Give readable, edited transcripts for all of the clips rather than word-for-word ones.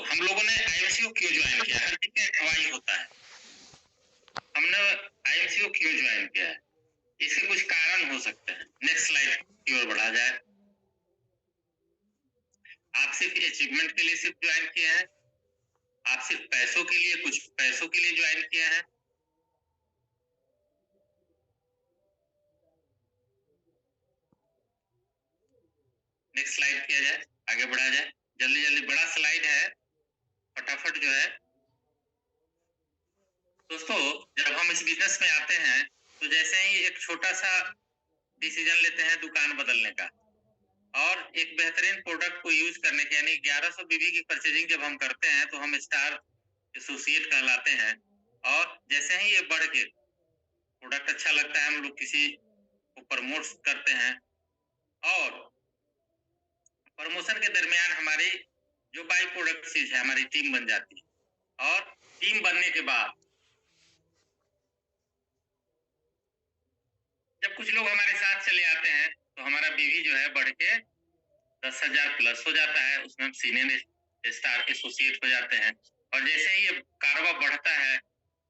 हम लोगों ने आईएमसी को क्यों ज्वाइन किया? हर चीज का गवाही होता है। हमने आईएमसी को क्यों ज्वाइन किया है? इसके कुछ कारण हो सकते हैं। नेक्स्ट स्लाइड की ओर बढ़ा जाए। आप सिर्फ अचीवमेंट के लिए सिर्फ ज्वाइन किया है? आप सिर्फ पैसों के लिए, कुछ पैसों के लिए ज्वाइन किया है? नेक्स्ट स्लाइड किया जाए, आगे बढ़ा जाए। जल्दी जल्दी, बड़ा स्लाइड है, फटाफट जो है। दोस्तों, जब हम इस बिजनेस में आते हैं तो जैसे ही एक छोटा सा डिसीजन लेते हैं दुकान बदलने का और एक बेहतरीन प्रोडक्ट को यूज करने के, यानी 1100 बीबी की परचेजिंग जब हम करते हैं तो हम स्टार एसोसिएट कहलाते हैं। और जैसे ही ये बढ़ के प्रोडक्ट अच्छा लगता है, हम लोग किसी को प्रमोट करते हैं और प्रमोशन के दरमियान हमारी जो बाई प्रोडक्ट चीज है हमारी टीम बन जाती है। और टीम बनने के बाद जब कुछ लोग हमारे साथ चले आते हैं तो हमारा बीवी जो है बढ़ के 10,000 प्लस हो जाता है। उसमें हम सीनियर स्टार एसोसिएट हो जाते हैं। और जैसे ही ये कारोबार बढ़ता है,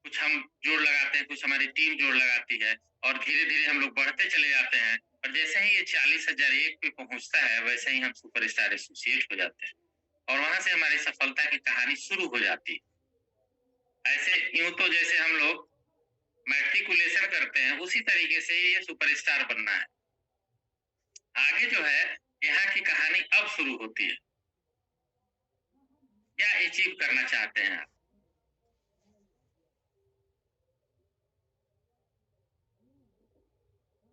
कुछ हम जोड़ लगाते हैं, कुछ हमारी टीम जोड़ लगाती है और धीरे धीरे हम लोग बढ़ते चले जाते हैं। और जैसे ही ये 40,001 पे पहुंचता है, वैसे ही हम सुपरस्टार एसोसिएट हो जाते हैं और वहां से हमारी सफलता की कहानी शुरू हो जाती है। ऐसे यूं तो जैसे हम लोग मैट्रिकुलेशन करते हैं, उसी तरीके से ये सुपरस्टार बनना है। आगे जो है यहाँ की कहानी अब शुरू होती है। क्या अचीव करना चाहते हैं आप?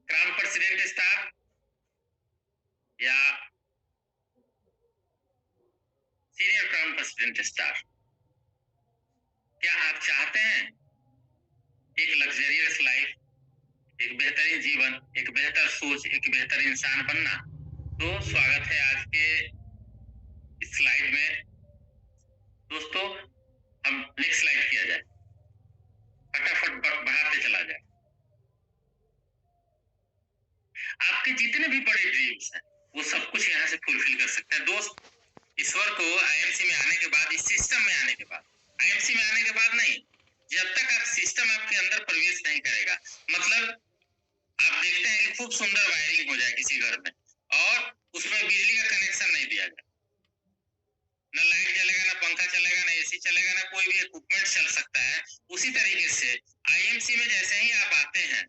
क्राउन प्रेसिडेंट स्टार या सीनियर क्राउन प्रेसिडेंट स्टार? क्या आप चाहते हैं एक लग्जरियस लाइफ, एक बेहतरीन जीवन, एक बेहतर सोच, एक बेहतर इंसान बनना? तो स्वागत है आज के इस स्लाइड में। दोस्तों, हम नेक्स्ट स्लाइड किया जाए, फटाफट बढ़ाते चला जाए। आपके जितने भी बड़े ड्रीम्स हैं वो सब कुछ यहाँ से फुलफिल कर सकते हैं। दोस्त, ईश्वर को आईएमसी में आने के बाद, इस सिस्टम में आने के बाद, आईएमसी में आने के बाद नहीं, जब तक आप सिस्टम आपके अंदर प्रवेश नहीं करेगा, मतलब आप देखते हैं कि खूब सुंदर वायरिंग हो जाए किसी घर में और उसमें बिजली का कनेक्शन नहीं दिया जाए, ना लाइट जलेगा, ना पंखा चलेगा, ना एसी चलेगा, ना कोई भी इक्विपमेंट चल सकता है। उसी तरीके से आईएमसी में जैसे ही आप आते हैं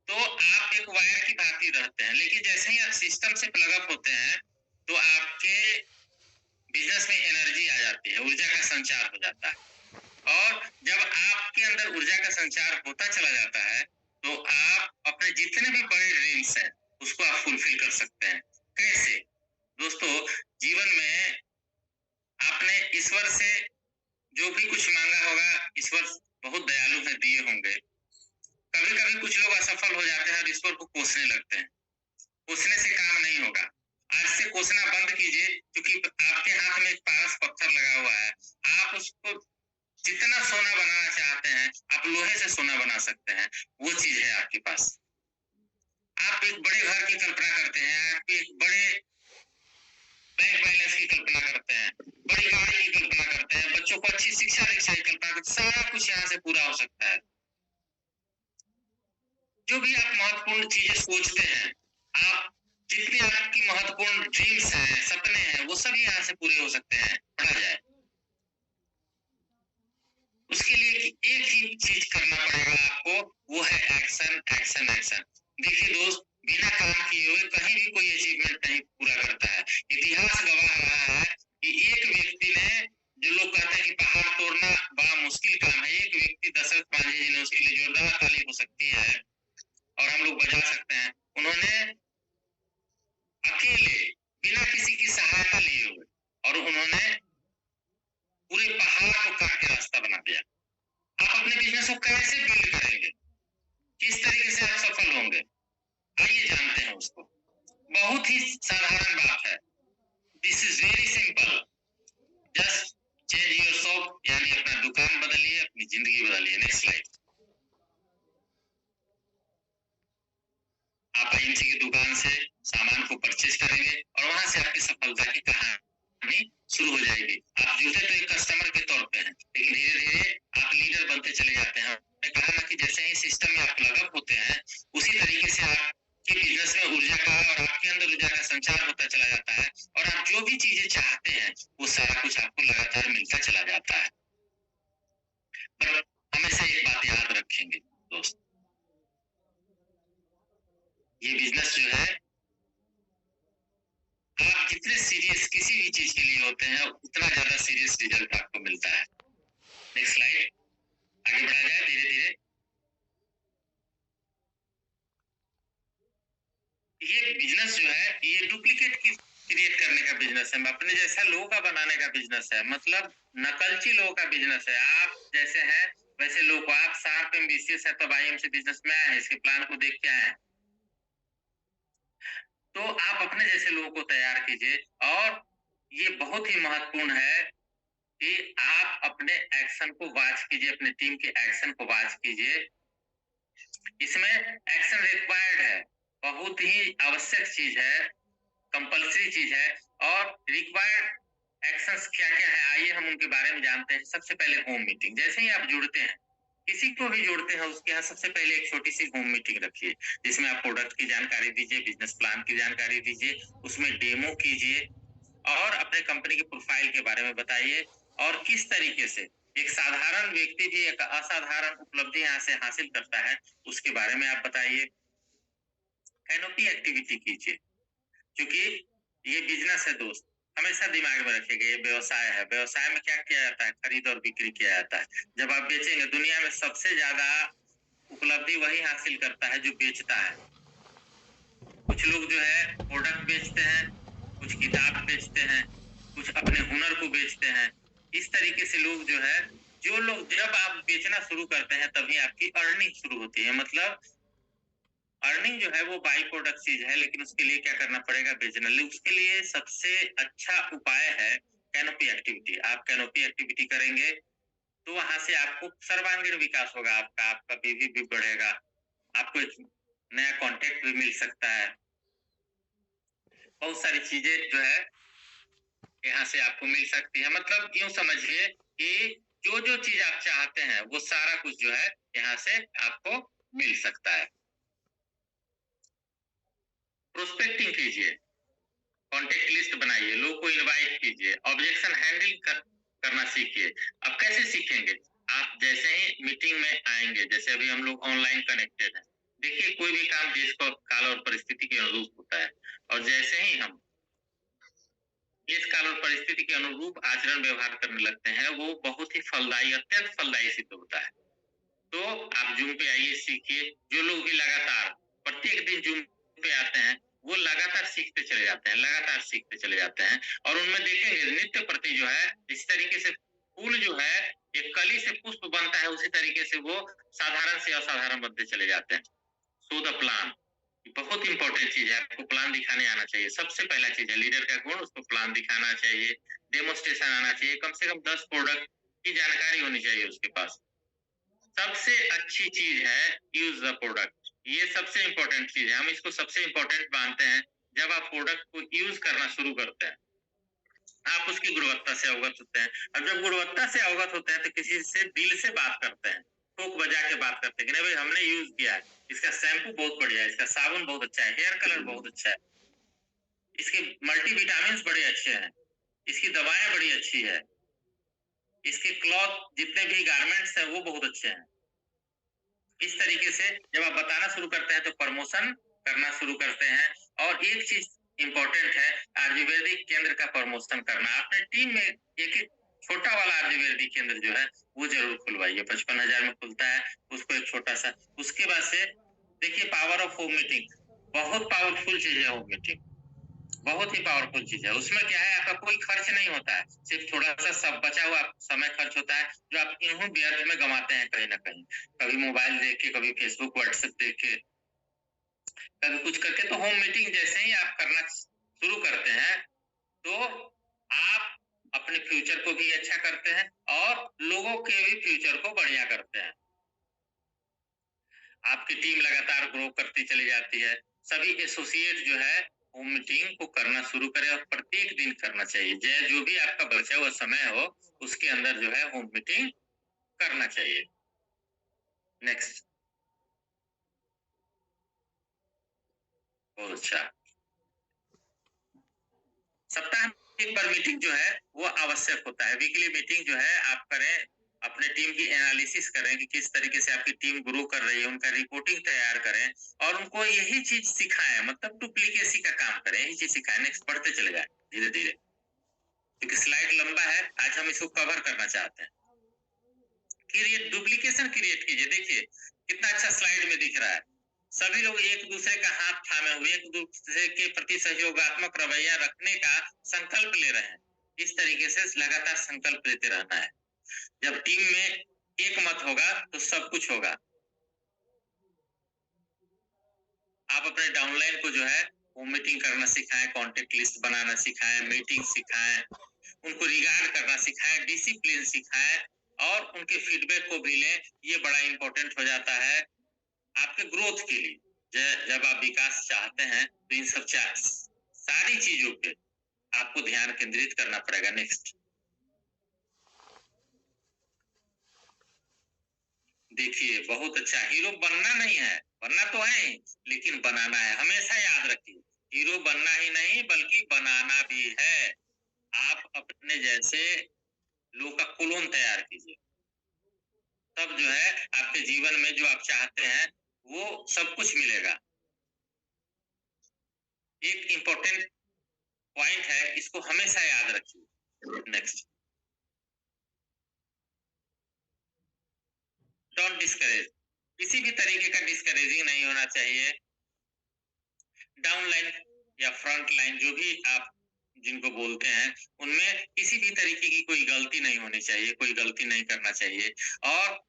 तो आप एक वायर की भांति रहते हैं, लेकिन जैसे ही आप सिस्टम से प्लग अप होते हैं तो आपके बिजनेस में एनर्जी आ जाती है, ऊर्जा का संचार हो जाता है। और जब आपके अंदर ऊर्जा का संचार होता चला जाता है तो आप अपने जितने भी बड़े ड्रीम्स हैं उसको आप फुलफिल कर सकते हैं। कैसे? दोस्तों, जीवन में आपने ईश्वर से जो भी कुछ मांगा होगा, ईश्वर बहुत दयालु है, दिए होंगे। कभी कभी कुछ लोग असफल हो जाते हैं और ईश्वर को कोसने लगते हैं। कोसने से काम नहीं होगा। आज से कोसना बंद कीजिए, क्योंकि आपके हाथ में एक पारस पत्थर लगा हुआ है। आप उसको जितना सोना बनाना चाहते हैं, आप लोहे से सोना बना सकते हैं। वो चीज है आपके पास। आप एक बड़े घर की कल्पना करते हैं, आप एक बड़े बैंक बैलेंस की कल्पना करते हैं, बड़ी गाड़ी की कल्पना करते हैं, बच्चों को अच्छी शिक्षा दीक्षा की कल्पना करते हैं, सारा कुछ यहाँ से पूरा हो सकता है। जो भी आप महत्वपूर्ण चीजें सोचते हैं, आप जितनी आपकी महत्वपूर्ण ड्रीम्स हैं, सपने हैं, वो सब यहाँ से पूरे हो सकते हैं। पढ़ा जाए उसके लिए एक ही चीज करना पड़ेगा आपको, वो है एक्शन, एक्शन, एक्शन। देखिए दोस्त, बिना काम किए हुए कहीं भी कोई अचीवमेंट नहीं पूरा करता है। इतिहास गवाह रहा है कि एक व्यक्ति ने, जो लोग कहते हैं कि पहाड़ तोड़ना बड़ा मुश्किल काम है, एक व्यक्ति दशरथ मांझी जी ने, उसके लिए जोरदार ताली हो सकती है और हम लोग बजा सकते हैं, उन्होंने अकेले बिना किसी की सहायता लिए हुए और उन्होंने पूरे पहाड़ को काट के रास्ता बना दिया। आप अपने बिजनेस को कैसे बिल्ड करेंगे, किस तरीके से आप सफल होंगे, आइए जानते हैं उसको। बहुत ही साधारण बात है, this is very simple. Just change your shop, यानी अपना दुकान बदलिए, अपनी जिंदगी बदलिए। Next slide. आप आईएमसी की दुकान से सामान को परचेज करेंगे और वहां से आपकी सफलता की कहानी शुरू हो जाएगी। आप जुड़ते तो एक कस्टमर के तौर पे हैं, लेकिन धीरे धीरे आप लीडर बनते चले जाते हैं। मैंने कहा ना कि जैसे ही सिस्टम में आप लगअप होते हैं, उसी तरीके से आपके बिजनेस में ऊर्जा का और आपके अंदर ऊर्जा का संचार होता चला जाता है, और आप जो भी चीजें चाहते हैं वो सारा कुछ आपको लगातार मिलता चला जाता है। पर हमेशा एक बात याद रखेंगे दोस्त, ये बिजनेस जो है, आप जितने सीरियस किसी भी चीज के लिए होते हैं, उतना ज्यादा सीरियस रिजल्ट आपको मिलता है। नेक्स्ट स्लाइड, आगे बढ़ा जाए धीरे धीरे। ये बिजनेस जो है, ये डुप्लीकेट क्रिएट करने का बिजनेस है, अपने जैसा लोगों का बनाने का बिजनेस है, मतलब नकलची लोगों का बिजनेस है। आप जैसे हैं वैसे लोग, आप शार्प एम्बिशियस है, तब आईएमसी बिजनेस में आए हैं, इसके प्लान को देख के आए हैं। तो आप अपने जैसे लोगों को तैयार कीजिए, और ये बहुत ही महत्वपूर्ण है कि आप अपने एक्शन को वॉच कीजिए, अपने टीम के एक्शन को वॉच कीजिए। इसमें एक्शन रिक्वायर्ड है, बहुत ही आवश्यक चीज है, कंपल्सरी चीज है। और रिक्वायर्ड एक्शंस क्या क्या है, आइए हम उनके बारे में जानते हैं। सबसे पहले होम मीटिंग, जैसे ही आप जुड़ते हैं, किसी को भी जोड़ते हैं, उसके यहाँ सबसे पहले एक छोटी सी होम मीटिंग रखिए, जिसमें आप प्रोडक्ट की जानकारी दीजिए, बिजनेस प्लान की जानकारी दीजिए, उसमें डेमो कीजिए, और अपने कंपनी के प्रोफाइल के बारे में बताइए, और किस तरीके से एक साधारण व्यक्ति भी एक असाधारण उपलब्धि यहाँ से हासिल करता है, उसके बारे में आप बताइए। कैनोपी एक्टिविटी कीजिए, क्योंकि ये बिजनेस है दोस्त, हमेशा दिमाग में रखिएगा, ये व्यवसाय है। व्यवसाय में क्या किया जाता है, खरीद और बिक्री किया जाता है। जब आप बेचेंगे, दुनिया में सबसे ज्यादा उपलब्धि वही हासिल करता है जो बेचता है। कुछ लोग जो है प्रोडक्ट बेचते हैं, कुछ किताब बेचते हैं, कुछ अपने हुनर को बेचते हैं। इस तरीके से लोग जो है, जो लोग, जब आप बेचना शुरू करते हैं तभी आपकी अर्निंग शुरू होती है। मतलब अर्निंग जो है वो बाई प्रोडक्ट चीज है, लेकिन उसके लिए क्या करना पड़ेगा, बेचना। उसके लिए सबसे अच्छा उपाय है कैनोपी एक्टिविटी। आप कैनोपी एक्टिविटी करेंगे तो वहां से आपको सर्वांगीण विकास होगा, आपका बीवी भी बढ़ेगा, आपको एक नया कॉन्टेक्ट भी मिल सकता है, बहुत सारी चीजें जो है यहाँ से आपको मिल सकती है। मतलब यूं समझिए कि जो जो चीज आप चाहते हैं वो सारा कुछ जो है यहाँ से आपको मिल सकता है। प्रोस्पेक्टिंग कीजिए, कॉन्टेक्ट लिस्ट बनाइए, लोग को इनवाइट कीजिए, ऑब्जेक्शन हैंडल करना सीखिए। अब कैसे सीखेंगे, आप जैसे ही मीटिंग में आएंगे, जैसे अभी हम लोग ऑनलाइन कनेक्टेड हैं, देखिए कोई भी काम देश को काल और परिस्थिति के अनुरूप होता है, और जैसे ही हम इस काल और परिस्थिति के अनुरूप आचरण व्यवहार करने लगते हैं, वो बहुत ही फलदायी, अत्यंत फलदायी सिद्ध होता है। तो आप जूम पे आइए, सीखिए। जो लोग भी लगातार प्रत्येक दिन जूम पे आते हैं, वो लगातार सीखते चले जाते हैं, लगातार सीखते चले जाते हैं। और उनमें देखेंगे नित्य प्रति जो है, इस तरीके से फूल जो है एक कली से पुष्प बनता है, उसी तरीके से वो साधारण से असाधारण बनते चले जाते हैं। सो द प्लान बहुत इंपॉर्टेंट चीज है, आपको प्लान दिखाने आना चाहिए। सबसे पहला चीज है लीडर का गुण, उसको प्लान दिखाना चाहिए, डेमोस्ट्रेशन आना चाहिए, कम से कम 10 प्रोडक्ट की जानकारी होनी चाहिए उसके पास। सबसे अच्छी चीज है यूज द प्रोडक्ट, ये सबसे इंपॉर्टेंट चीज है, हम इसको सबसे इंपॉर्टेंट मानते हैं। जब आप प्रोडक्ट को यूज करना शुरू करते हैं, आप उसकी गुणवत्ता से अवगत होते हैं, और जब गुणवत्ता से अवगत होते हैं तो किसी से दिल से बात करते हैं, ठोक बजा के बात करते हैं कि नहीं भाई हमने यूज किया है, इसका शैम्पू बहुत बढ़िया है, इसका साबुन बहुत अच्छा है, हेयर कलर बहुत अच्छा है, इसके मल्टीविटामिन बड़े अच्छे हैं, इसकी दवाएं बड़ी अच्छी है, इसके क्लॉथ जितने भी गारमेंट्स हैं वो बहुत अच्छे हैं। इस तरीके से जब आप बताना शुरू करते हैं तो प्रमोशन करना शुरू करते हैं। और एक चीज इंपॉर्टेंट है, आयुर्वेदिक केंद्र का प्रमोशन करना। अपने टीम में एक एक छोटा वाला आयुर्वेदिक केंद्र जो है वो जरूर खुलवाइए, 55,000 में खुलता है, उसको एक छोटा सा। उसके बाद से देखिए पावर ऑफ होम मीटिंग, बहुत पावरफुल चीज है होम मीटिंग, बहुत ही पावरफुल चीज है। उसमें क्या है, आपका कोई खर्च नहीं होता है, सिर्फ थोड़ा सा सब बचा हुआ समय खर्च होता है, जो आप इन्हों व्यर्थ में गंवाते हैं कहीं ना कहीं, कभी मोबाइल देख के, कभी फेसबुक व्हाट्सएप देख के, कभी कुछ करके। तो होम मीटिंग जैसे ही आप करना शुरू करते हैं तो आप अपने फ्यूचर को भी अच्छा करते हैं और लोगों के भी फ्यूचर को बढ़िया करते हैं। आपकी टीम लगातार ग्रो करती चली जाती है, सभी एसोसिएट जो है होम मीटिंग को करना शुरू करें और प्रत्येक दिन करना चाहिए। जो भी आपका बचा हुआ समय हो उसके अंदर जो है होम मीटिंग करना चाहिए। नेक्स्ट। बहुत अच्छा। सप्ताह में एक बार मीटिंग जो है वो आवश्यक होता है। वीकली मीटिंग जो है आप करें, अपने टीम की एनालिसिस करें कि किस तरीके से आपकी टीम ग्रो कर रही है, उनका रिपोर्टिंग तैयार करें और उनको यही चीज सिखाएं, मतलब डुप्लीकेसी का काम करें, यही चीज सिखाएं। नेक्स्ट बढ़ते चले जाए धीरे धीरे, क्योंकि स्लाइड लंबा है, आज हम इसको कवर करना चाहते हैं। क्रिएट डुप्लीकेशन क्रिएट कीजिए। देखिए कितना अच्छा स्लाइड में दिख रहा है, सभी लोग एक दूसरे का हाथ थामे हुए एक दूसरे के प्रति सहयोगात्मक रवैया रखने का संकल्प ले रहे हैं। इस तरीके से लगातार संकल्प लेते रहना है। जब टीम में एक मत होगा तो सब कुछ होगा। आप अपने डाउनलाइन को जो है वो मीटिंग करना सिखाएं, कॉन्टेक्ट लिस्ट बनाना सिखाएं, मीटिंग सिखाएं, उनको रिगार्ड करना सिखाएं, डिसिप्लिन सिखाएं और उनके फीडबैक को भी लें। ये बड़ा इंपॉर्टेंट हो जाता है आपके ग्रोथ के लिए। जब आप विकास चाहते हैं तो इन सब सारी चीजों पे आपको ध्यान केंद्रित करना पड़ेगा। नेक्स्ट। देखिए बहुत अच्छा, हीरो बनना नहीं है, बनना तो है लेकिन बनाना है। हमेशा याद रखिए, हीरो बनना ही नहीं बल्कि बनाना भी है। आप अपने जैसे लोग का क्लोन तैयार कीजिए, तब जो है आपके जीवन में जो आप चाहते हैं वो सब कुछ मिलेगा। एक इंपॉर्टेंट पॉइंट है, इसको हमेशा याद रखिए। नेक्स्ट। डोंट डिस्करेज, किसी भी तरीके का डिस्करेजिंग नहीं होना चाहिए। डाउन लाइन या फ्रंट लाइन जो भी आप जिनको बोलते हैं, उनमें किसी भी तरीके की कोई गलती नहीं होनी चाहिए, कोई गलती नहीं करना चाहिए। और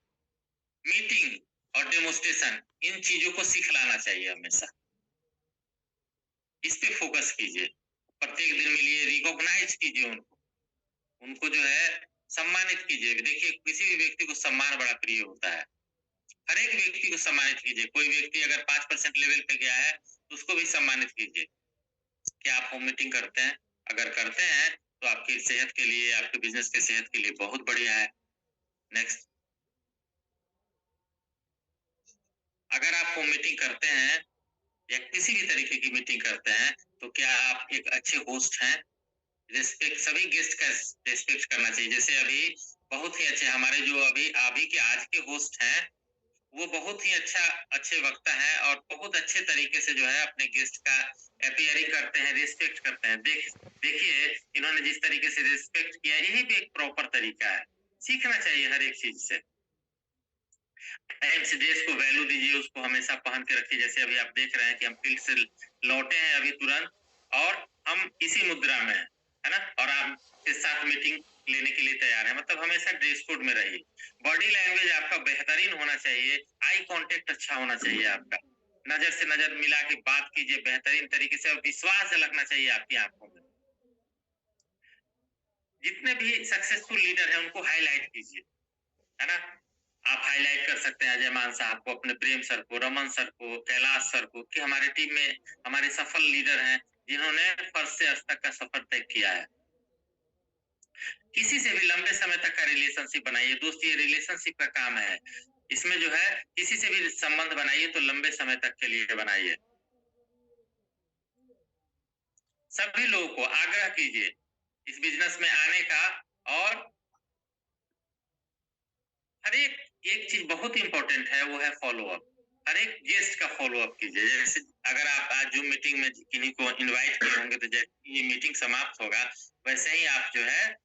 मीटिंग और डेमोस्ट्रेशन इन चीजों को सिखलाना चाहिए हमेशा। इस पे फोकस कीजिए, प्रत्येक दिन मिलिए, रिकॉग्नाइज कीजिए उनको, उनको जो है सम्मानित कीजिए। देखिए किसी भी व्यक्ति को सम्मान बड़ा प्रिय होता है, हर एक व्यक्ति को सम्मानित कीजिए। कोई व्यक्ति अगर 5% लेवल पे गया है तो उसको भी सम्मानित कीजिए। क्या आप होम मीटिंग करते हैं? अगर करते हैं तो आपकी सेहत के लिए, आपके बिजनेस के सेहत के लिए बहुत बढ़िया है। नेक्स्ट। अगर आप होम मीटिंग करते हैं या किसी भी तरीके की मीटिंग करते हैं तो क्या आप एक अच्छे होस्ट हैं? रिस्पेक्ट, सभी गेस्ट का रिस्पेक्ट करना चाहिए। जैसे अभी बहुत ही अच्छे हमारे जो अभी अभी के आज के होस्ट हैं, वो बहुत ही अच्छे वक्ता हैं और बहुत अच्छे तरीके से जो है अपने गेस्ट का अपीयरिंग करते हैं, रिस्पेक्ट करते हैं। देखिए इन्होंने जिस तरीके से रिस्पेक्ट किया, यही भी एक प्रॉपर तरीका है। सीखना चाहिए हर एक चीज से। टाइम से ड्रेस को वैल्यू दीजिए, उसको हमेशा पहन के रखिए। जैसे अभी आप देख रहे हैं कि हम फील्ड से लौटे हैं अभी तुरंत, और हम इसी मुद्रा में है ना, और आपके साथ मीटिंग लेने के लिए तैयार है। मतलब हमेशा ड्रेस कोड में रहिए। बॉडी लैंग्वेज आपका बेहतरीन होना चाहिए, आई कांटेक्ट अच्छा होना चाहिए आपका, नजर से नजर मिला के बात कीजिए बेहतरीन तरीके से, और विश्वास झलकना चाहिए आपकी आंखों में। जितने भी सक्सेसफुल लीडर हैं उनको हाईलाइट कीजिए, है ना। आप हाईलाइट कर सकते हैं अजय मान साहब को, अपने प्रेम सर को, रमन सर को, कैलाश सर को, कि हमारे टीम में हमारे सफल लीडर हैं जिन्होंने फर्स्ट से आज तक का सफर तय किया है। किसी से भी लंबे समय तक का रिलेशनशिप बनाइए। दोस्त ये रिलेशनशिप का काम है, इसमें जो है किसी से भी संबंध बनाइए तो लंबे समय तक के लिए बनाइए। सभी लोगों को आग्रह कीजिए इस बिजनेस में आने का, और हर एक चीज बहुत इंपॉर्टेंट है, वो है फॉलो अप। हर एक गेस्ट का फॉलो अप कीजिए। जैसे अगर आप आज जूम मीटिंग में किन्हीं को इनवाइट किए होंगे तो जैसे ये मीटिंग समाप्त होगा वैसे ही आप जो है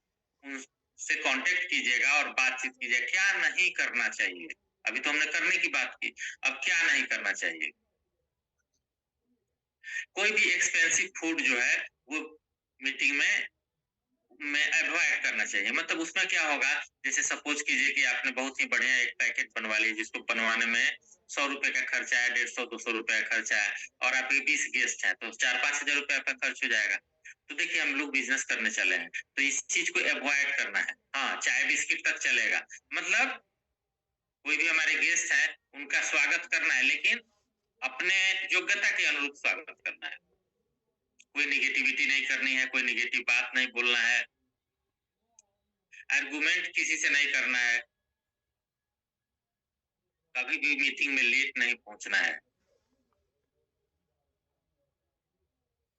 उनसे कांटेक्ट कीजिएगा और बातचीत कीजिए। क्या नहीं करना चाहिए, अभी तो हमने करने की बात की, अब क्या नहीं करना चाहिए। कोई भी एक्सपेंसिव फूड जो है वो मीटिंग में अवॉइड करना चाहिए। मतलब उसमें क्या होगा, जैसे सपोज कीजिए कि आपने बहुत ही बढ़िया एक पैकेट बनवा लिया जिसको बनवाने में 100 रुपए का खर्चा है, 150-200 रुपए का खर्चा है, और आपके 20 गेस्ट हैं तो 4-5 हजार रुपए आपका खर्च हो जाएगा। तो देखिए हम लोग बिजनेस करने चले हैं तो इस चीज को अवॉइड करना है। हाँ, चाय बिस्किट तक चलेगा, मतलब कोई भी हमारे गेस्ट हैं उनका स्वागत करना है, लेकिन अपने योग्यता के अनुरूप स्वागत करना है। कोई निगेटिविटी नहीं करनी है, कोई निगेटिव बात नहीं बोलना है, आर्गुमेंट किसी से नहीं करना है, कभी भी मीटिंग में लेट नहीं पहुंचना है,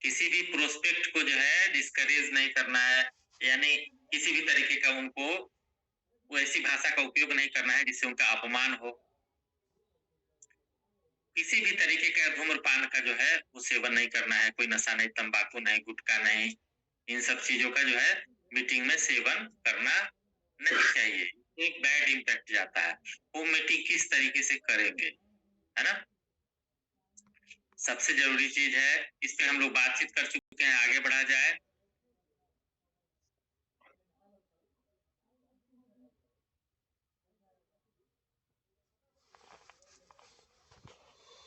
किसी भी प्रोस्पेक्ट को जो है डिस्करेज नहीं करना है, यानी किसी भी तरीके का उनको वैसी भाषा का उपयोग नहीं करना है जिससे उनका अपमान हो, किसी भी तरीके का धूम्रपान का जो है वो सेवन नहीं करना है, कोई नशा नहीं, तंबाकू नहीं, गुटखा नहीं, इन सब चीजों का जो है मीटिंग में सेवन करना नहीं चाहिए। एक बैड इम्पैक्ट जाता है। वो मीटिंग किस तरीके से करेंगे, है ना, सबसे जरूरी चीज है। इस पे हम लोग बातचीत कर चुके हैं, आगे बढ़ा जाए।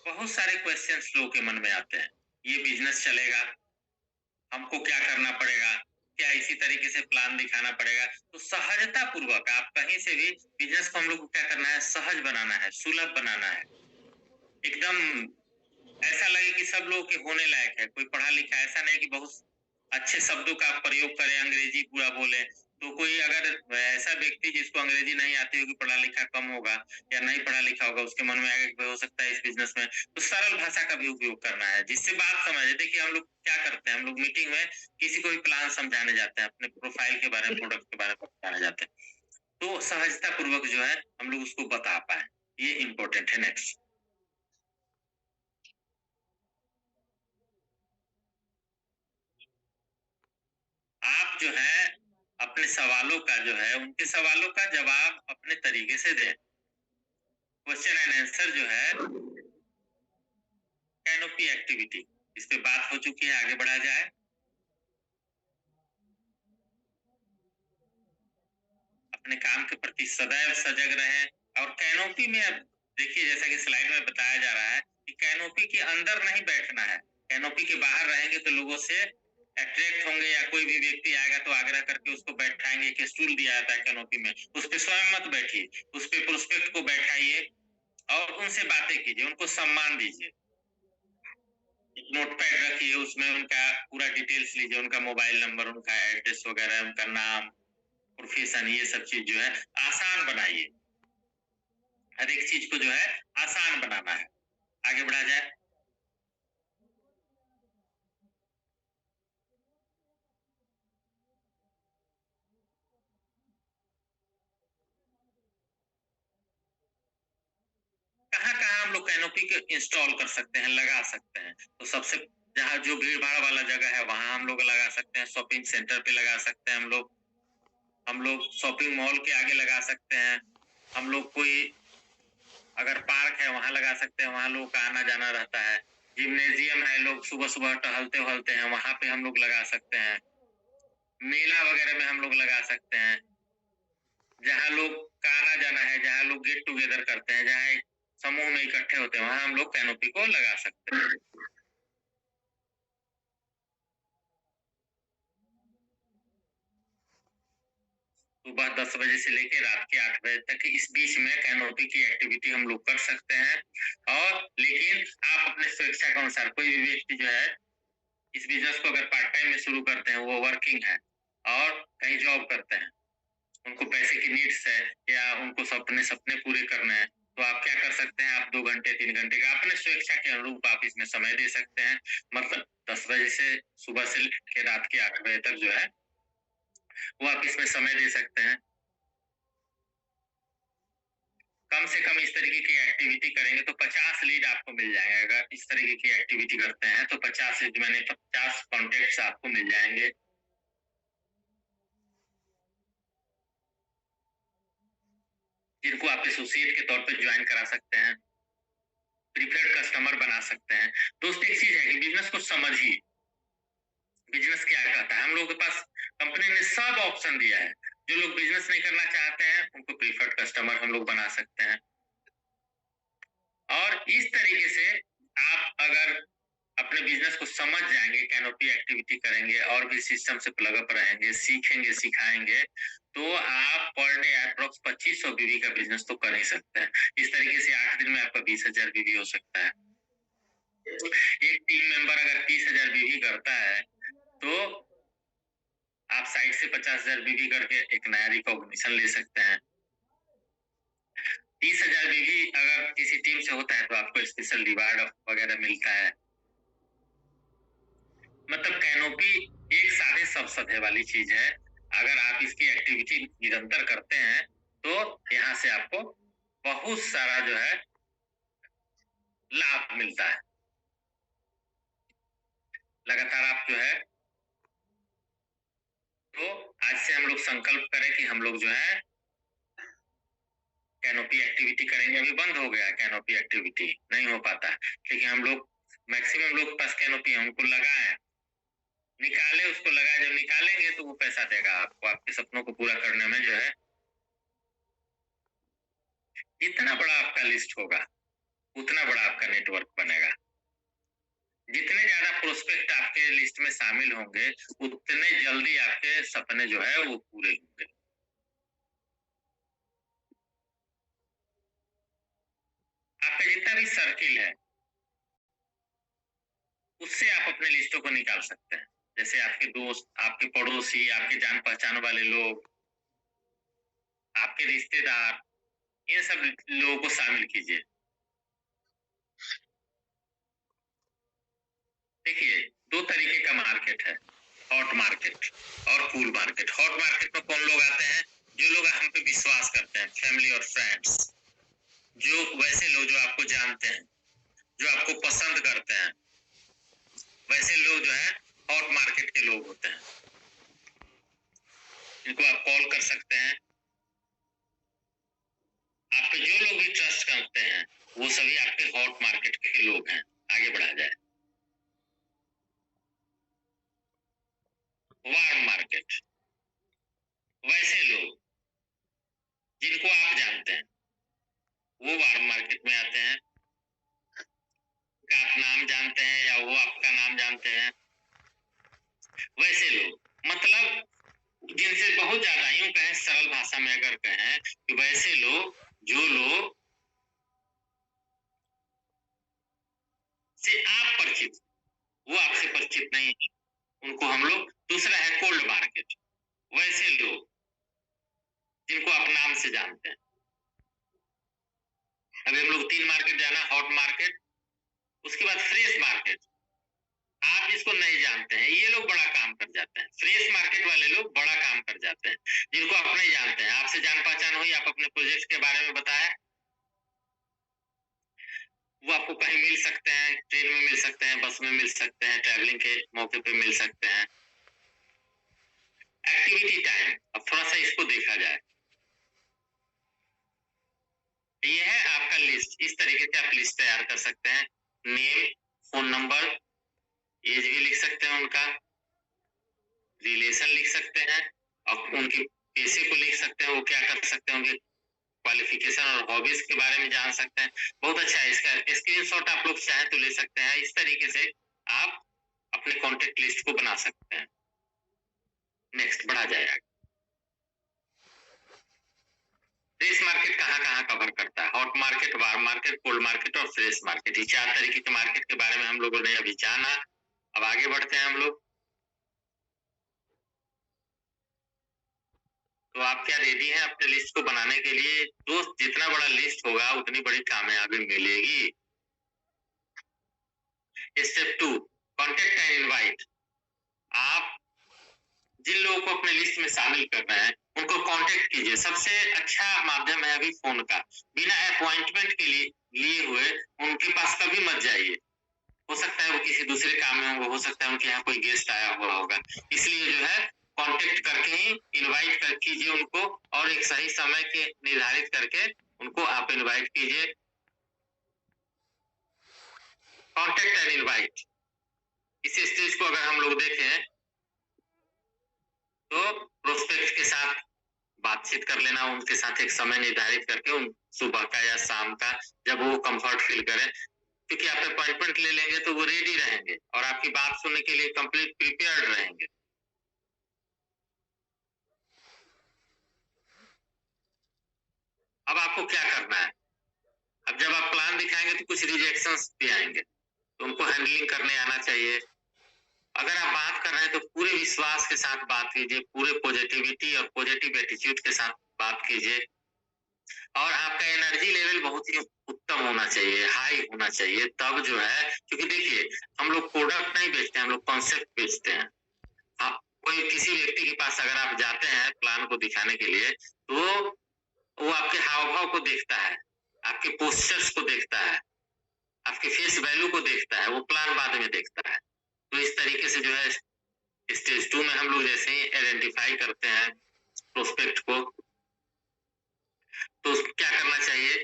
बहुत सारे क्वेश्चंस लोगों के मन में आते हैं, ये बिजनेस चलेगा, हमको क्या करना पड़ेगा, क्या इसी तरीके से प्लान दिखाना पड़ेगा? तो सहजता पूर्वक आप कहीं से भी बिजनेस को हम लोग को क्या करना है, सहज बनाना है, सुलभ बनाना है, एकदम ऐसा लगे कि सब लोगों के होने लायक है। कोई पढ़ा लिखा, ऐसा नहीं कि बहुत अच्छे शब्दों का आप प्रयोग करें, अंग्रेजी पूरा बोले। तो कोई अगर ऐसा व्यक्ति जिसको अंग्रेजी नहीं आती होगी, पढ़ा लिखा कम होगा या नहीं पढ़ा लिखा होगा, उसके मन में आगे हो सकता है इस बिजनेस में, तो सरल भाषा का भी उपयोग करना है जिससे बात समझे। देखिए हम लोग क्या करते हैं, हम लोग मीटिंग में किसी को भी प्लान समझाने जाते हैं, अपने प्रोफाइल के बारे में, प्रोडक्ट के बारे में बताने जाते हैं, तो सहजता पूर्वक जो है हम लोग उसको बता पाए, ये इम्पोर्टेंट है। नेक्स्ट, आप जो है अपने सवालों का जो है, उनके सवालों का जवाब अपने तरीके से दें। क्वेश्चन एंड आंसर जो है, कैनोपी एक्टिविटी, इस पे बात हो चुकी है, आगे बढ़ा जाए। अपने काम के प्रति सदैव सजग रहें। और कैनोपी में अब देखिए, जैसा कि स्लाइड में बताया जा रहा है कि कैनोपी के अंदर नहीं बैठना है, कैनोपी के बाहर रहेंगे तो लोगों से अट्रैक्ट होंगे, या कोई भी व्यक्ति आएगा तो आग्रह करके उसको बैठाएंगे। एक स्टूल दिया जाता है कैनोपी में, उस पर स्वयं मत बैठिए, उस पर प्रोस्पेक्ट को बैठाइए और उनसे बातें कीजिए, उनको सम्मान दीजिए। नोटपैड रखिए, उसमें उनका पूरा डिटेल्स लीजिए, उनका मोबाइल नंबर, उनका एड्रेस वगैरह, उनका नाम, प्रोफेशन, ये सब चीज जो है आसान बनाइए। हर एक चीज को जो है आसान बनाना है। आगे बढ़ा जाए। कहाँ कहाँ हम लोग कैनोपी के इंस्टॉल कर सकते हैं, लगा सकते हैं? तो सबसे, जहाँ जो भीड़ भाड़ वाला जगह है वहां हम लोग लगा सकते हैं, शॉपिंग सेंटर पे लगा सकते हैं, हम लोग शॉपिंग मॉल के आगे लगा सकते हैं, हम लोग कोई अगर पार्क है वहां लगा सकते हैं, वहां लोग का आना जाना रहता है, जिम्नेजियम है, लोग सुबह सुबह टहलते वहलते हैं, वहां पे हम लोग लगा सकते हैं, मेला वगैरह में हम लोग लगा सकते हैं, जहाँ लोग का आना जाना है, जहाँ लोग गेट टुगेदर करते हैं, जहाँ एक समूह में इकट्ठे होते हैं, वहां हम लोग कैनोपी को लगा सकते हैं। सुबह 10 बजे से लेकर रात के 8 बजे तक इस बीच में कैनोपी की एक्टिविटी हम लोग कर सकते हैं। और लेकिन आप अपने स्वेच्छा के अनुसार, कोई भी व्यक्ति जो है इस बिजनेस को अगर पार्ट टाइम में शुरू करते हैं, वो वर्किंग है और कहीं जॉब करते हैं, उनको पैसे की नीड्स है या उनको सपने सपने पूरे करने हैं, तो आप क्या कर सकते हैं, आप 2 घंटे 3 घंटे का अपने स्वेच्छा के अनुरूप आप इसमें समय दे सकते हैं। मतलब 10 बजे से सुबह से लेकर रात के 8 बजे तक जो है वो आप इसमें समय दे सकते हैं। कम से कम इस तरीके की एक्टिविटी करेंगे तो 50 लीड आपको मिल जाएंगे। अगर इस तरीके की एक्टिविटी करते हैं तो 50 लीड मैंने 50 कॉन्टेक्ट्स आपको मिल जाएंगे, जिनको आप एसोसिएट के तौर पे ज्वाइन करा सकते हैं, प्रीफर्ड कस्टमर बना सकते हैं। दोस्त एक चीज है कि बिजनेस को समझिए, बिजनेस क्या कहता है। हम लोगों के पास कंपनी ने सब ऑप्शन दिया है, जो लोग बिजनेस नहीं करना चाहते हैं उनको प्रीफर्ड कस्टमर हम लोग बना सकते हैं। और इस तरीके से आप अगर अपने बिजनेस को समझ जाएंगे, कैनोपी एक्टिविटी करेंगे और भी सिस्टम से प्लग अप रहेंगे, सीखेंगे सिखाएंगे, तो आप पर डे अप्रोक्स 2500 बीवी का बिजनेस तो कर ही सकते हैं। इस तरीके से 8 दिन में आपका 20,000 बीवी हो सकता है। एक टीम मेंबर अगर 30,000 बीवी करता है तो आप साइड से 50,000 बीवी करके एक नया रिकॉग्निशन ले सकते हैं। 30,000 बीवी अगर किसी टीम से होता है तो आपको स्पेशल रिवार्ड वगैरह मिलता है। मतलब कैनोपी एक सादे सब सधे वाली चीज है। अगर आप इसकी एक्टिविटी निरंतर करते हैं तो यहाँ से आपको बहुत सारा जो है लाभ मिलता है। लगातार आप जो है, तो आज से हम लोग संकल्प करें कि हम लोग जो है कैनोपी एक्टिविटी करेंगे। अभी बंद हो गया कैनोपी एक्टिविटी, नहीं हो पाता, क्योंकि हम लोग मैक्सिमम लोग पास कैनोपी है, उनको लगाए, निकाले, उसको लगाए। जब निकालेंगे तो वो पैसा देगा आपको, आपके सपनों को पूरा करने में जो है। जितना बड़ा आपका लिस्ट होगा उतना बड़ा आपका नेटवर्क बनेगा। जितने ज्यादा प्रोस्पेक्ट आपके लिस्ट में शामिल होंगे उतने जल्दी आपके सपने जो है वो पूरे होंगे। आपका जितना भी सर्किल है उससे आप अपने लिस्टों को निकाल सकते हैं। जैसे आपके दोस्त, आपके पड़ोसी, आपके जान पहचान वाले लोग, आपके रिश्तेदार, इन सब लोगों को शामिल कीजिए। देखिए, दो तरीके का मार्केट है, हॉट मार्केट और कूल मार्केट। हॉट मार्केट में कौन लोग आते हैं? जो लोग हम पे विश्वास करते हैं, फैमिली और फ्रेंड्स, जो वैसे लोग जो आपको जानते हैं, जो आपको पसंद करते हैं, वैसे लोग जो है हॉट मार्केट के लोग होते हैं। इनको आप कॉल कर सकते हैं। आप पे जो लोग भी ट्रस्ट करते हैं वो सभी आपके हॉट मार्केट के लोग हैं। आगे बढ़ा जाए। वार्म मार्केट, वैसे लोग जिनको आप जानते हैं वो वार्म मार्केट में आते हैं। आप नाम जानते हैं या वो आपका नाम जानते हैं, वैसे लोग, मतलब जिनसे बहुत ज्यादा, यूं कहें सरल भाषा में अगर कहें कि वैसे लोग जो लोग से आप परिचित, वो आपसे परिचित नहीं है, उनको हम लोग, दूसरा है कोल्ड मार्केट, वैसे लोग जिनको आप नाम से जानते हैं। अभी हम लोग 3 मार्केट जाना, हॉट मार्केट, उसके बाद फ्रेश मार्केट। आप जिसको नहीं जानते हैं ये लोग बड़ा काम कर जाते हैं। फ्रेश मार्केट वाले लोग बड़ा काम कर जाते हैं, जिनको आप नहीं जानते हैं, आपसे जान पहचान हुई, आप अपने प्रोजेक्ट के बारे में बताएं, वो आपको कहीं मिल सकते हैं, ट्रेन में मिल सकते हैं, बस में मिल सकते हैं, ट्रैवलिंग के मौके पे मिल सकते हैं। एक्टिविटी टाइम, अब थोड़ा सा इसको देखा जाए। ये है आपका लिस्ट। इस तरीके से आप लिस्ट तैयार कर सकते हैं। नेम, फोन नंबर, एज भी लिख सकते हैं उनका, रिलेशन लिख सकते हैं, और उनके पेशे को लिख सकते हैं, वो क्या कर सकते हैं, उनके क्वालिफिकेशन और हॉबीज के बारे में जान सकते हैं। बहुत अच्छा है। इसका स्क्रीनशॉट आप लोग चाहे तो ले सकते हैं। इस तरीके से आप अपने कॉन्टेक्ट लिस्ट को बना सकते हैं। नेक्स्ट बढ़ा जाएगा। फ्रेश मार्केट कहाँ कहाँ कवर करता है? Hot market, warm market, cold market और फ्रेश मार्केट। ये 4 तरीके के मार्केट के बारे में हम लोगों ने अभी जाना। अब आगे बढ़ते हैं हम लोग। तो आप क्या रेडी हैं अपने लिस्ट को बनाने के लिए? दोस्त, जितना बड़ा लिस्ट होगा उतनी बड़ी कामयाबी मिलेगी। Step 2, contact and invite. आप जिन लोगों को अपने लिस्ट में शामिल कर रहे हैं उनको कांटेक्ट कीजिए। सबसे अच्छा माध्यम है अभी फोन का। बिना अपॉइंटमेंट के लिए हुए उनके पास कभी मत जाइए। हो सकता है वो किसी दूसरे काम में होंगे, हो सकता है उनके यहाँ कोई गेस्ट आया हुआ होगा। इसलिए जो है कांटेक्ट करके ही इनवाइट कर कीजिए उनको, और एक सही समय के निर्धारित करके उनको आप इनवाइट कीजिए। कांटेक्ट एंड इनवाइट, इस स्टेज को अगर हम लोग देखें तो प्रोस्पेक्ट के साथ बातचीत कर लेना, उनके साथ एक समय निर्धारित करके, उन सुबह का या शाम का, जब वो कंफर्ट फील करें, क्योंकि आप अपॉइंटमेंट ले लेंगे तो वो रेडी रहेंगे और आपकी बात सुनने के लिए कंप्लीट प्रिपेयर्ड रहेंगे। अब आपको क्या करना है? अब जब आप प्लान दिखाएंगे तो कुछ रिजेक्शंस भी आएंगे। तो उनको हैंडलिंग करने आना चाहिए। अगर आप बात कर रहे हैं तो पूरे विश्वास के साथ बात कीजिए, पूरे पॉजिटिविटी और पॉजिटिव एटीट्यूड के साथ बात कीजिए, और आपका एनर्जी लेवल बहुत ही उत्तम होना चाहिए, हाई होना चाहिए, तब जो है, क्योंकि देखिए हम लोग प्रोडक्ट नहीं बेचते हैं, हम लोग कॉन्सेप्ट बेचते हैं। आप कोई किसी व्यक्ति के पास अगर आप जाते हैं प्लान को दिखाने के लिए, तो वो आपके हाव भाव को देखता है, आपके पोस्चर्स को देखता है, आपके फेस वैल्यू को देखता है, वो प्लान बाद में देखता है। तो इस तरीके से जो है स्टेज 2 में हम लोग जैसे ही आइडेंटिफाई करते हैं प्रोस्पेक्ट को, तो क्या करना चाहिए,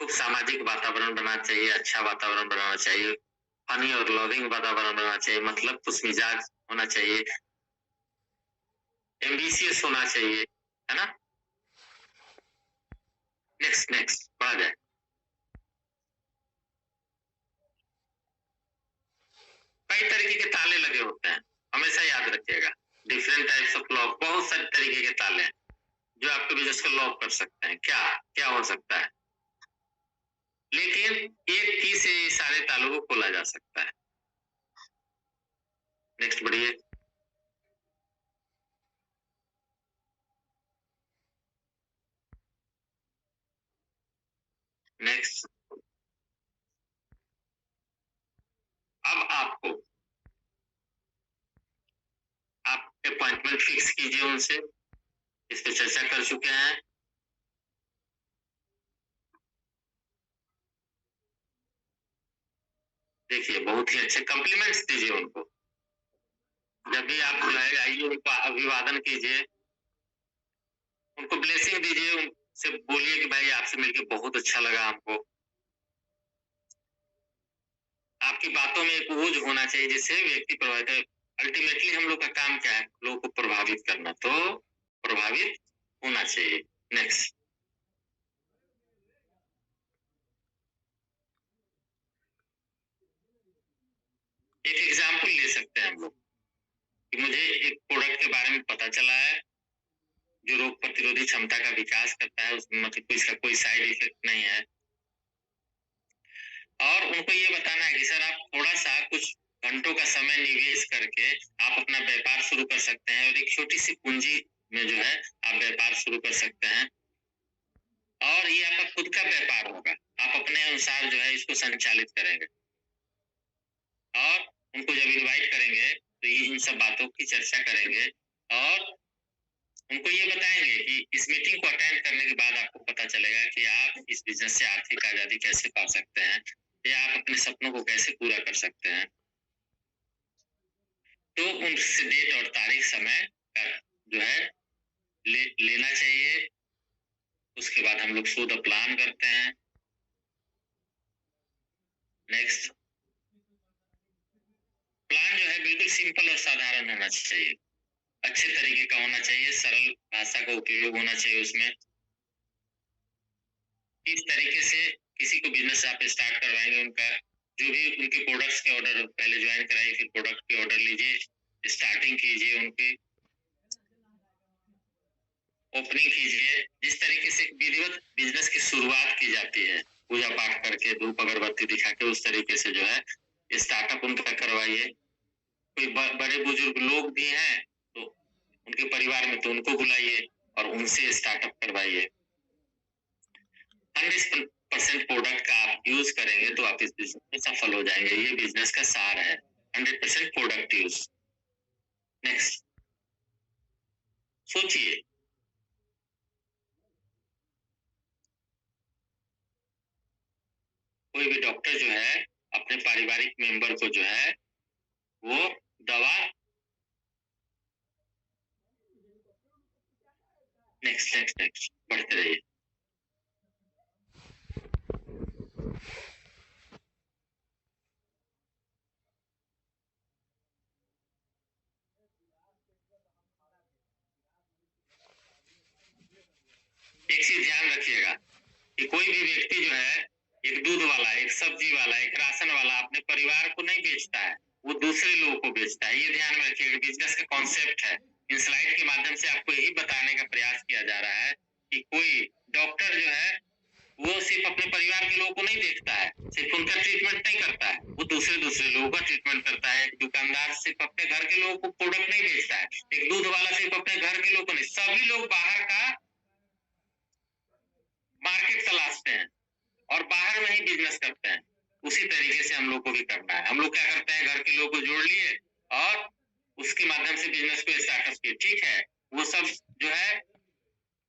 खूब सामाजिक वातावरण बनाना चाहिए, अच्छा वातावरण बनाना चाहिए, फनी और लविंग वातावरण बनाना चाहिए, मतलब खुश मिजाज होना चाहिए, एम्बिशियस होना चाहिए, है ना। नेक्स्ट नेक्स्ट बढ़ा जाए। कई तरीके के ताले लगे होते हैं, हमेशा याद रखिएगा। डिफरेंट टाइप्स ऑफ लॉक, बहुत सारे तरीके के ताले हैं जो आपके बिजनेस को लॉक कर सकते हैं। क्या क्या हो सकता है, लेकिन एक की से सारे तालों को खोला जा सकता है। नेक्स्ट बढ़िए। नेक्स्ट, अब आपको आप अपॉइंटमेंट फिक्स कीजिए उनसे, इस पे चर्चा कर चुके हैं। देखिए बहुत ही अच्छे कॉम्प्लीमेंट्स दीजिए उनको, जब भी आप बुलाए आइए उनको अभिवादन कीजिए, उनको ब्लेसिंग दीजिए, उनसे बोलिए कि भाई आपसे मिलकर बहुत अच्छा लगा हमको। आपकी बातों में एक ओज होना चाहिए जिससे व्यक्ति प्रभावित है। अल्टीमेटली हम लोग का काम क्या है, लोगों को प्रभावित करना, तो प्रभावित होना चाहिए। नेक्स्ट, एक एग्जाम्पल ले सकते हैं हम लोग कि मुझे एक प्रोडक्ट के बारे में पता चला है जो रोग प्रतिरोधी क्षमता का विकास करता है, उसमें मतलब कोई इसका कोई साइड इफेक्ट नहीं है, और उनको ये बताना है कि सर आप थोड़ा सा कुछ घंटों का समय निवेश करके आप अपना व्यापार शुरू कर सकते हैं, और एक छोटी सी पूंजी में जो है आप व्यापार शुरू कर सकते हैं, और ये आपका खुद का व्यापार होगा, आप अपने अनुसार जो है इसको संचालित करेंगे, और उनको जब इनवाइट करेंगे तो ये इन सब बातों की चर्चा करेंगे, और उनको ये बताएंगे कि इस मीटिंग को अटेंड करने के बाद आपको पता चलेगा कि आप इस बिजनेस से आर्थिक आजादी कैसे पा सकते हैं, या आप अपने सपनों को कैसे पूरा कर सकते हैं। तो उनसे डेट और तारीख समय जो है लेना चाहिए। उसके बाद हम लोग शो द प्लान करते हैं। नेक्स्ट, प्लान जो है बिल्कुल सिंपल और साधारण होना चाहिए, अच्छे तरीके का होना चाहिए, सरल भाषा का उपयोग होना चाहिए उसमें। इस तरीके से किसी को बिजनेस आप स्टार्ट करवाएंगे, उनका जो भी उनके प्रोडक्ट्स के ऑर्डर पहले ज्वाइन कराइए, फिर प्रोडक्ट के ऑर्डर लीजिए, स्टार्टिंग कीजिए, उनकी ओपनिंग कीजिए। जिस तरीके से विधिवत बिजनेस की शुरुआत की जाती है, पूजा पाठ करके धूप अगरबत्ती दिखा के, उस तरीके से जो है स्टार्टअप उनका करवाइए। कोई बड़े बुजुर्ग लोग भी हैं तो उनके परिवार में, तो उनको बुलाइए और उनसे स्टार्टअप करवाइए। 100% प्रोडक्ट का आप यूज करेंगे तो आप इस बिजनेस में सफल हो जाएंगे, ये बिजनेस का सार है, 100% प्रोडक्ट यूज। नेक्स्ट, सोचिए, कोई भी डॉक्टर जो है अपने पारिवारिक मेंबर को जो है वो दवा, नेक्स्ट नेक्स्ट नेक्स्ट बढ़ते रहिए। एक चीज ध्यान रखिएगा कि कोई भी व्यक्ति जो है, एक दूध वाला, एक सब्जी वाला, एक राशन वाला, अपने परिवार को नहीं बेचता है, वो दूसरे लोगों को बेचता है। ये ध्यान में रखिएगा, बिजनेस का कॉन्सेप्ट है। इन स्लाइड के माध्यम से आपको यही बताने का प्रयास किया जा रहा है कि कोई डॉक्टर जो है वो सिर्फ अपने परिवार के लोगों को नहीं देखता है, सिर्फ उनका ट्रीटमेंट नहीं करता है, वो दूसरे लोगों का ट्रीटमेंट करता है। एक दुकानदार सिर्फ अपने घर के लोगों को प्रोडक्ट नहीं बेचता है, एक दूध वाला सिर्फ अपने घर के लोगों को नहीं, सभी लोग बाहर का मार्केट तलाशते हैं और बाहर में ही बिजनेस करते हैं। उसी तरीके से हम लोग को भी करना है। हम लोग क्या करते हैं, घर के लोगों को जोड़ लिए और उसके माध्यम से बिजनेस को स्टार्टअप किए। ठीक है, वो सब जो है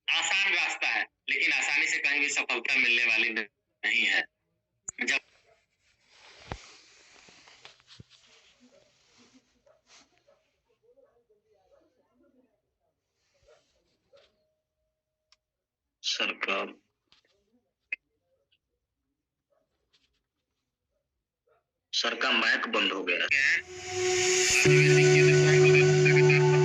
आसान रास्ता है, लेकिन आसानी से कहीं भी सफलता मिलने वाली नहीं है। जब सरकार सर का माइक बंद हो गया क्या है, आदिवासी केंद्र को हम लोग लगातार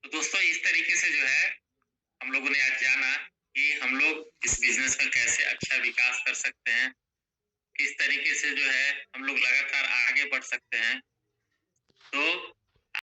तो दोस्तों इस तरीके से जो है हम लोगों ने आज जाना कि हम लोग इस बिजनेस का कैसे अच्छा विकास कर सकते हैं, किस तरीके से जो है हम लोग लगातार आगे बढ़ सकते हैं। तो